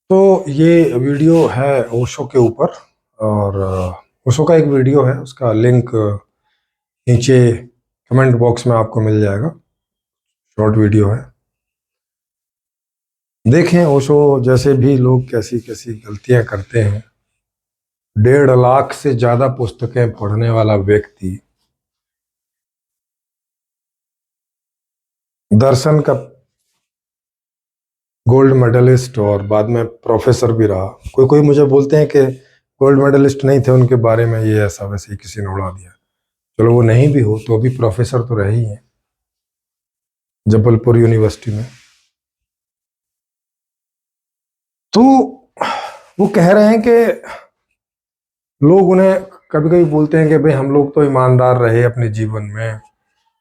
तो ये वीडियो है ओशो के ऊपर। और ओशो का एक वीडियो है, उसका लिंक नीचे कमेंट बॉक्स में आपको मिल जाएगा। शॉर्ट वीडियो है, देखें ओशो जैसे भी लोग कैसी कैसी गलतियां करते हैं। 1.5 लाख से ज़्यादा पुस्तकें पढ़ने वाला व्यक्ति, दर्शन का गोल्ड मेडलिस्ट और बाद में प्रोफेसर भी रहा। कोई कोई मुझे बोलते हैं कि गोल्ड मेडलिस्ट नहीं थे, उनके बारे में ये ऐसा वैसे ही किसी ने उड़ा दिया। चलो वो नहीं भी हो तो अभी प्रोफेसर तो रहे ही हैं जबलपुर यूनिवर्सिटी में। तो वो कह रहे हैं कि लोग उन्हें कभी कभी बोलते हैं कि भाई हम लोग तो ईमानदार रहे अपने जीवन में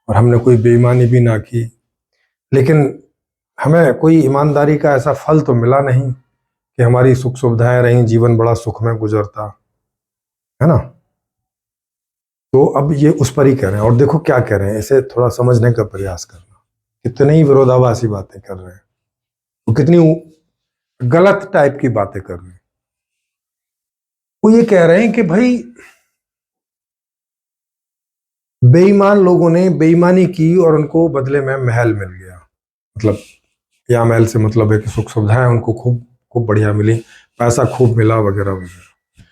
और हमने कोई बेईमानी भी ना की, लेकिन हमें कोई ईमानदारी का ऐसा फल तो मिला नहीं कि हमारी सुख सुविधाएं रहीं, जीवन बड़ा सुख में गुजरता है ना। तो अब ये उस पर ही कह रहे हैं। और देखो क्या कह रहे हैं, इसे थोड़ा समझने का प्रयास करना। कितनी ही विरोधाभासी बातें कर रहे हैं, वो कितनी गलत टाइप की बातें कर रहे हैं। वो ये कह रहे हैं कि भाई बेईमान लोगों ने बेईमानी की और उनको बदले में महल मिल गया। मतलब या महल से मतलब है कि सुख सुविधाएं उनको खूब खूब बढ़िया मिली, पैसा खूब मिला वगैरह वगैरह।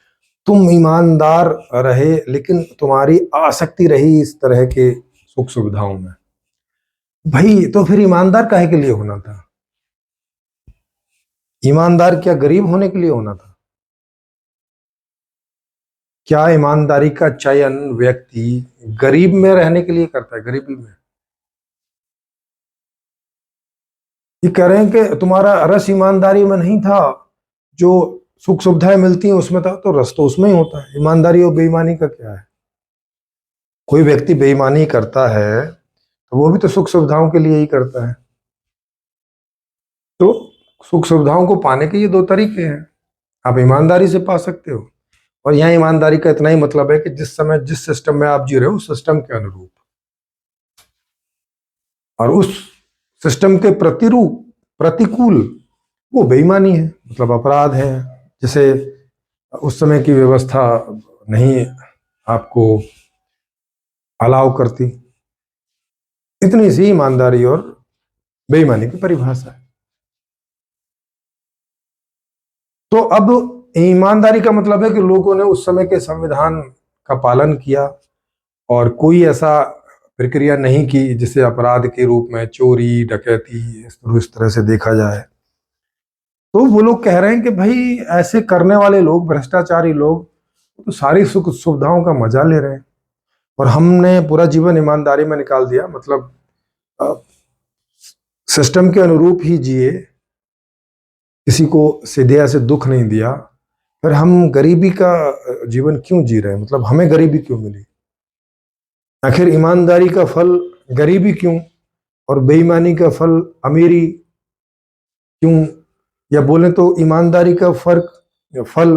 तुम ईमानदार रहे लेकिन तुम्हारी आसक्ति रही इस तरह के सुख सुविधाओं में। भाई तो फिर ईमानदार काहे के लिए होना था? ईमानदार क्या गरीब होने के लिए होना था? क्या ईमानदारी का चयन व्यक्ति गरीब में रहने के लिए करता है? गरीबी में ये कह रहे हैं कि तुम्हारा रस ईमानदारी में नहीं था, जो सुख सुविधाएं मिलती हैं उसमें था, तो रस तो उसमें ही होता है। ईमानदारी और बेईमानी का क्या है? कोई व्यक्ति बेईमानी करता है तो वो भी तो सुख सुविधाओं के लिए ही करता है। तो सुख सुविधाओं को पाने के ये दो तरीके हैं, आप ईमानदारी से पा सकते हो, और यहाँ ईमानदारी का इतना ही मतलब है कि जिस समय जिस सिस्टम में आप जी रहे हो उस सिस्टम के अनुरूप, और उस सिस्टम के प्रतिरूप प्रतिकूल वो बेईमानी है, मतलब अपराध है। जैसे उस समय की व्यवस्था नहीं आपको अलाउ करती। इतनी सी ईमानदारी और बेईमानी की परिभाषा है। तो अब ईमानदारी का मतलब है कि लोगों ने उस समय के संविधान का पालन किया और कोई ऐसा प्रक्रिया नहीं की जिसे अपराध के रूप में चोरी डकैती इस तरह से देखा जाए। तो वो लोग कह रहे हैं कि भाई ऐसे करने वाले लोग, भ्रष्टाचारी लोग, तो सारी सुख सुविधाओं का मजा ले रहे हैं और हमने पूरा जीवन ईमानदारी में निकाल दिया। मतलब सिस्टम के अनुरूप ही जिए, किसी को सीधे से दुख नहीं दिया, फिर हम गरीबी का जीवन क्यों जी रहे हैं? मतलब हमें गरीबी क्यों मिली? आखिर ईमानदारी का फल गरीबी क्यों और बेईमानी का फल अमीरी क्यों? या बोले तो ईमानदारी का फल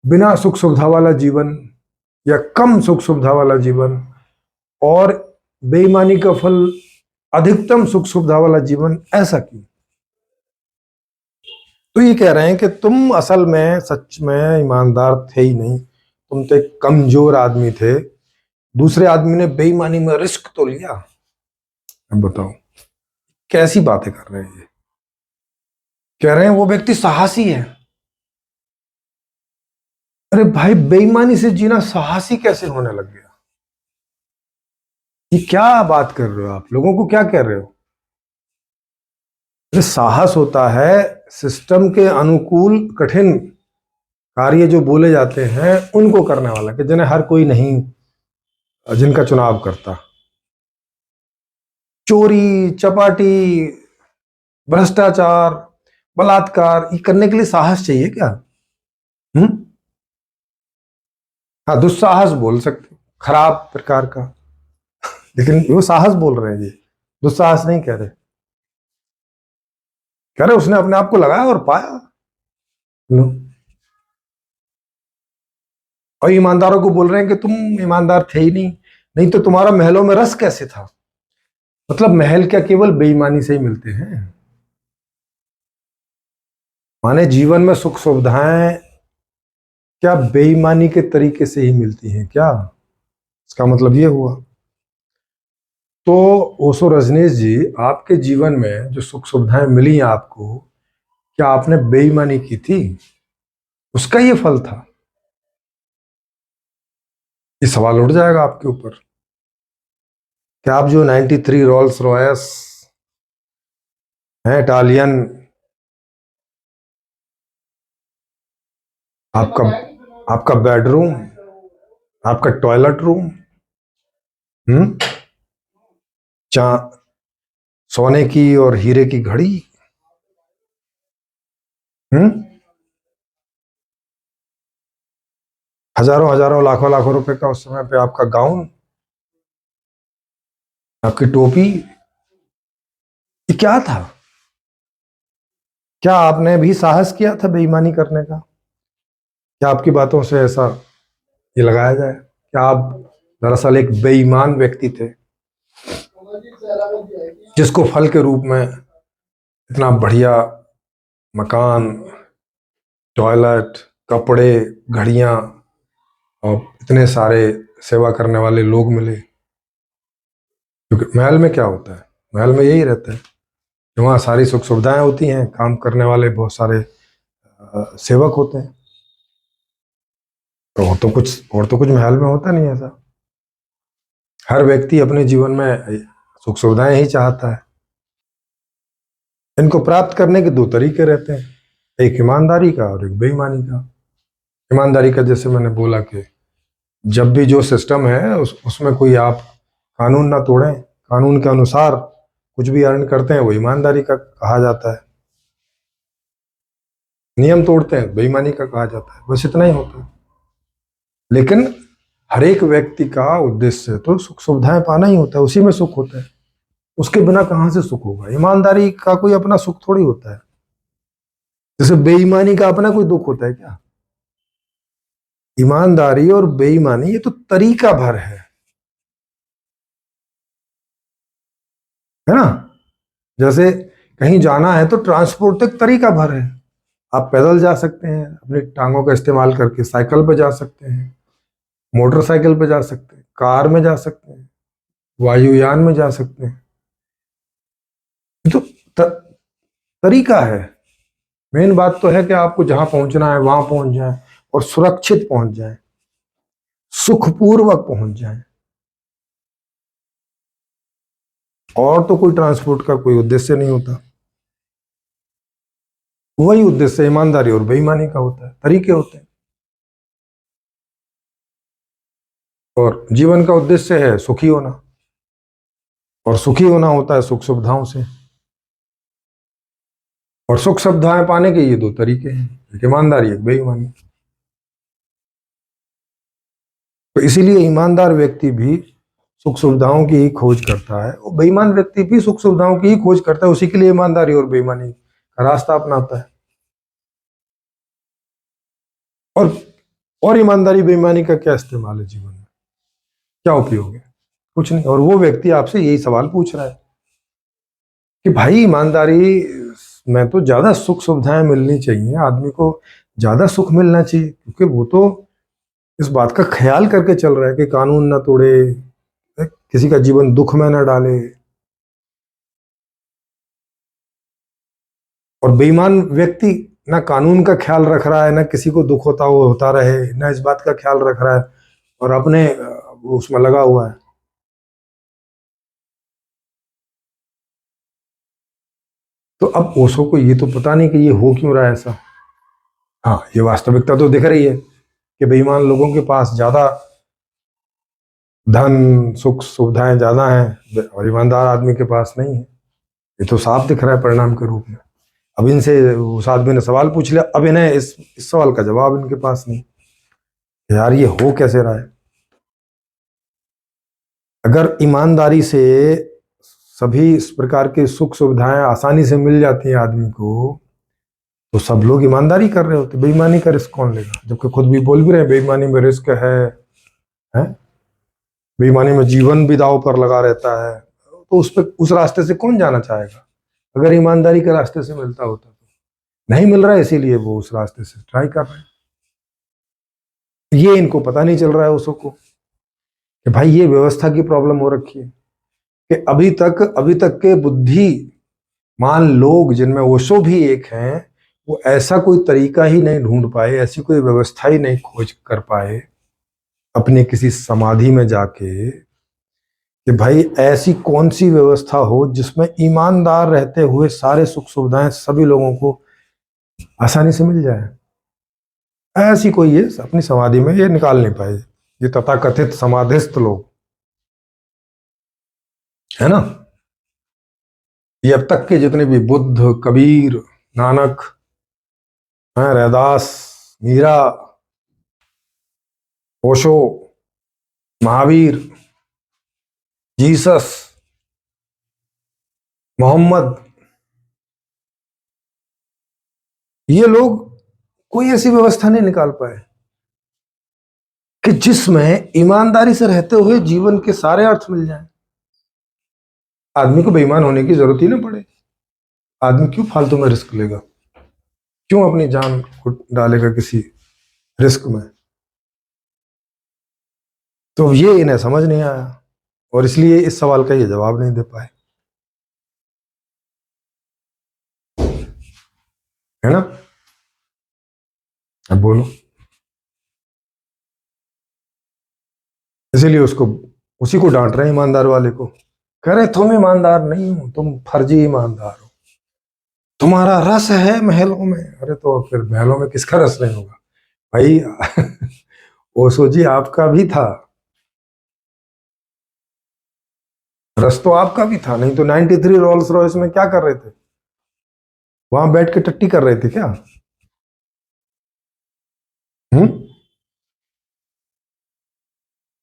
बिना सुख सुविधा वाला जीवन या कम सुख सुविधा वाला जीवन, और बेईमानी का फल अधिकतम सुख सुविधा वाला जीवन, ऐसा क्यों? तो ये कह रहे हैं कि तुम असल में सच में ईमानदार थे ही नहीं, तुम तो एक कमजोर आदमी थे। दूसरे आदमी ने बेईमानी में रिस्क तो लिया। अब बताओ कैसी बातें कर रहे हैं ये। कह रहे हैं वो व्यक्ति साहसी है। अरे भाई बेईमानी से जीना साहसी कैसे होने लग गया? ये क्या बात कर रहे हो आप? लोगों को क्या कह रहे हो? अरे साहस होता है सिस्टम के अनुकूल कठिन कार्य जो बोले जाते हैं उनको करने वाला, कि जिन्हें हर कोई नहीं, जिनका चुनाव करता। चोरी चपाटी भ्रष्टाचार बलात्कार ये करने के लिए साहस चाहिए क्या? हम्म? हाँ दुस्साहस बोल सकते हो, खराब प्रकार का, लेकिन वो साहस बोल रहे हैं जी, दुस्साहस नहीं कह रहे। कह रहे उसने अपने आप को लगाया और पाया। लो, और ईमानदारों को बोल रहे हैं कि तुम ईमानदार थे ही नहीं, नहीं तो तुम्हारा महलों में रस कैसे था? मतलब महल क्या केवल बेईमानी से ही मिलते हैं? माने जीवन में सुख सुविधाएं क्या बेईमानी के तरीके से ही मिलती हैं क्या? इसका मतलब ये हुआ। तो ओशो रजनीश जी, आपके जीवन में जो सुख सुविधाएं मिली आपको, क्या आपने बेईमानी की थी? उसका ये फल था? ये सवाल उठ जाएगा आपके ऊपर। क्या आप जो 93 रोल्स रॉयस हैं इटालियन, आपका आपका बेडरूम, आपका टॉयलेट रूम, हम्म, चा सोने की और हीरे की घड़ी, हम्म, हजारों हजारों लाखों लाखों रुपए का उस समय पे आपका गाउन, आपकी टोपी, ये क्या था? क्या आपने भी साहस किया था बेईमानी करने का? क्या आपकी बातों से ऐसा ये लगाया जाए क्या आप दरअसल एक बेईमान व्यक्ति थे, जिसको फल के रूप में इतना बढ़िया मकान, टॉयलेट, कपड़े, घड़ियां और इतने सारे सेवा करने वाले लोग मिले? क्योंकि महल में क्या होता है, महल में यही रहता है कि वहाँ सारी सुख सुविधाएं होती हैं, काम करने वाले बहुत सारे सेवक होते हैं। तो और तो कुछ महल में होता नहीं ऐसा। हर व्यक्ति अपने जीवन में सुख सुविधाएं ही चाहता है। इनको प्राप्त करने के दो तरीके रहते हैं, एक ईमानदारी का और एक बेईमानी का। ईमानदारी का जैसे मैंने बोला कि जब भी जो सिस्टम है उसमें कोई आप कानून ना तोड़ें, कानून के अनुसार कुछ भी अर्न करते हैं, वो ईमानदारी का कहा जाता है। नियम तोड़ते हैं, बेईमानी का कहा जाता है। बस इतना ही होता है। लेकिन हर एक व्यक्ति का उद्देश्य तो सुख सुविधाएं पाना ही होता है, उसी में सुख होता है। उसके बिना कहां से सुख होगा? ईमानदारी का कोई अपना सुख थोड़ी होता है, जैसे बेईमानी का अपना कोई दुख होता है क्या? ईमानदारी और बेईमानी ये तो तरीका भर है ना? जैसे कहीं जाना है तो ट्रांसपोर्ट एक तरीका भर है। आप पैदल जा सकते हैं, अपनी टांगों का इस्तेमाल करके साइकिल पे जा सकते हैं, मोटरसाइकिल पे जा सकते हैं, कार में जा सकते हैं, वायुयान में जा सकते हैं। तो तरीका है। मेन बात तो है कि आपको जहां पहुंचना है वहां पहुंच जाए और सुरक्षित पहुंच जाए, सुखपूर्वक पहुंच जाए। और तो कोई ट्रांसपोर्ट का कोई उद्देश्य नहीं होता। वही उद्देश्य ईमानदारी और बेईमानी का होता है, तरीके होते हैं। और जीवन का उद्देश्य है सुखी होना, और सुखी होना होता है सुख सुविधाओं से। और सुख सुविधाएं पाने के ये दो तरीके हैं, एक ईमानदारी, एक बेईमानी। तो इसीलिए ईमानदार व्यक्ति भी सुख सुविधाओं की ही खोज करता है, और बेईमान व्यक्ति भी सुख सुविधाओं की ही खोज करता है। उसी के लिए ईमानदारी और बेईमानी का रास्ता अपनाता है। और और ईमानदारी बेईमानी का क्या इस्तेमाल है जीवन में? क्या उपयोग है? कुछ नहीं। और वो व्यक्ति आपसे यही सवाल पूछ रहा है कि भाई ईमानदारी में तो ज्यादा सुख सुविधाएं मिलनी चाहिए, आदमी को ज्यादा सुख मिलना चाहिए, क्योंकि वो तो इस बात का ख्याल करके चल रहा है कि कानून ना तोड़े, किसी का जीवन दुख में ना डाले। और बेईमान व्यक्ति ना कानून का ख्याल रख रहा है, ना किसी को दुख होता वो होता रहे, ना इस बात का ख्याल रख रहा है, और अपने उसमें लगा हुआ है। तो अब ओशो को ये तो पता नहीं कि ये हो क्यों रहा है ऐसा। हाँ, ये वास्तविकता तो दिख रही है कि बेईमान लोगों के पास ज्यादा धन, सुख सुविधाएं ज्यादा हैं और ईमानदार आदमी के पास नहीं है। ये तो साफ दिख रहा है परिणाम के रूप में। अब इनसे उस आदमी ने सवाल पूछ लिया, अब इन्हें इस सवाल का जवाब इनके पास नहीं। यार ये हो कैसे रहा है? अगर ईमानदारी से सभी इस प्रकार की सुख सुविधाएं आसानी से मिल जाती हैं आदमी को, तो सब लोग ईमानदारी कर रहे होते। बेईमानी का रिस्क कौन लेगा? जबकि खुद भी बोल भी रहे हैं बेईमानी में रिस्क है? बेईमानी में जीवन भी दांव पर लगा रहता है। तो उस रास्ते से कौन जाना चाहेगा, अगर ईमानदारी के रास्ते से मिलता होता तो? नहीं मिल रहा है, इसीलिए वो उस रास्ते से ट्राई कर रहे हैं। ये इनको पता नहीं चल रहा है उसको कि भाई ये व्यवस्था की प्रॉब्लम हो रखी है, कि अभी तक के बुद्धिमान लोग, जिनमें ओशो भी एक हैं, वो ऐसा कोई तरीका ही नहीं ढूंढ पाए, ऐसी कोई व्यवस्था ही नहीं खोज कर पाए अपने किसी समाधि में जाके कि भाई ऐसी कौन सी व्यवस्था हो जिसमें ईमानदार रहते हुए सारे सुख सुविधाएं सभी लोगों को आसानी से मिल जाए। ऐसी कोई ये अपनी समाधि में ये निकाल नहीं पाए, ये तथाकथित समाधिस्थ लोग, है ना। ये अब तक के जितने भी बुद्ध, कबीर, नानक, रैदास, मीरा, ओशो, महावीर, जीसस, मोहम्मद, ये लोग कोई ऐसी व्यवस्था नहीं निकाल पाए कि जिसमें ईमानदारी से रहते हुए जीवन के सारे अर्थ मिल जाएं। आदमी को बेईमान होने की जरूरत ही ना पड़े। आदमी क्यों फालतू में रिस्क लेगा, क्यों अपनी जान को डालेगा किसी रिस्क में। तो ये इन्हें समझ नहीं आया और इसलिए इस सवाल का ये जवाब नहीं दे पाए, है ना। अब बोलो। इसीलिए उसी को डांट रहे हैं, ईमानदार वाले को। कह रहे तुम ईमानदार नहीं हो, तुम फर्जी ईमानदार हो, तुम्हारा रस है महलों में। अरे तो फिर महलों में किसका रस नहीं होगा भाई। ओशो जी आपका भी था, रस तो आपका भी था, नहीं तो 93 रोल्स रॉयस में क्या कर रहे थे, वहां बैठ के टट्टी कर रहे थे क्या? हम्म,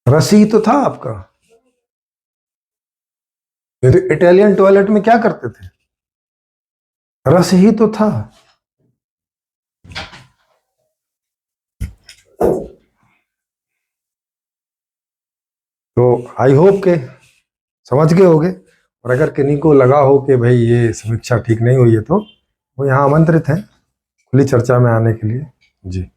रस ही तो था आपका। ये तो इटालियन टॉयलेट में क्या करते थे, रस ही तो था। तो आई होप के समझ गए होगे, और अगर किन्हीं को लगा हो कि भाई ये समीक्षा ठीक नहीं हुई है तो वो यहाँ आमंत्रित हैं खुली चर्चा में आने के लिए। जी।